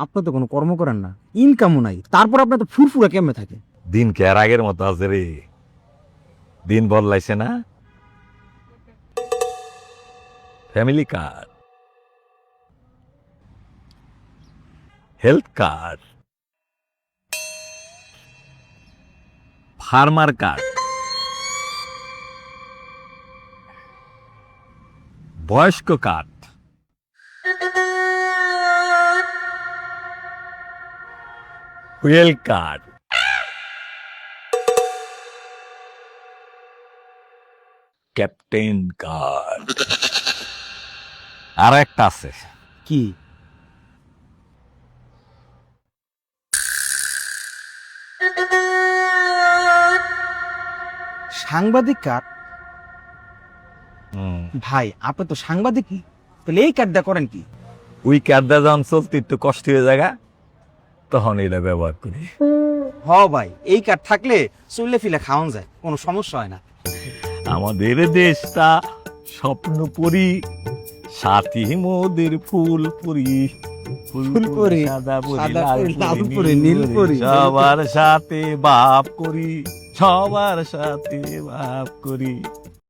আপনার তো কোনো কর্ম করেন না, ইনকামও নাই, তারপর আপনার তো ফুরফুরা কেমনে থাকে? দিন কে আর আগের মতো আছে রে? দিন বদলাইছে না। Family card, health card, farmer card, বয়স্ক কার্ড, হুয়েল কার্ড, ক্যাপ্টেন কার্ড, আর একটা আছে কি? সাংবাদিক কার্ড? ভাই আপনি তো সাংবাদিকই, তাহলে এই কার্ডটা করেন কি? ওই কার্ডটা যখন চলতে একটু কষ্ট হয়ে জায়গা তখন এটা ব্যবহার করি। হ ভাই, এই কার্ড থাকলে চললে ফিলে খাওয়ান যায়, কোনো সমস্যা হয় না। আমাদের দেশটা স্বপ্নপুরী, সাথী মোদের ফুলপুরি, ফুলপুরি, সাদা পুরি, সাদা লাল পুরি, লাল পুরি, পুরি, নীল নীল পুরি, পুরি। সবার সাথে ভাব করি, সবার সাথে ভাব করি।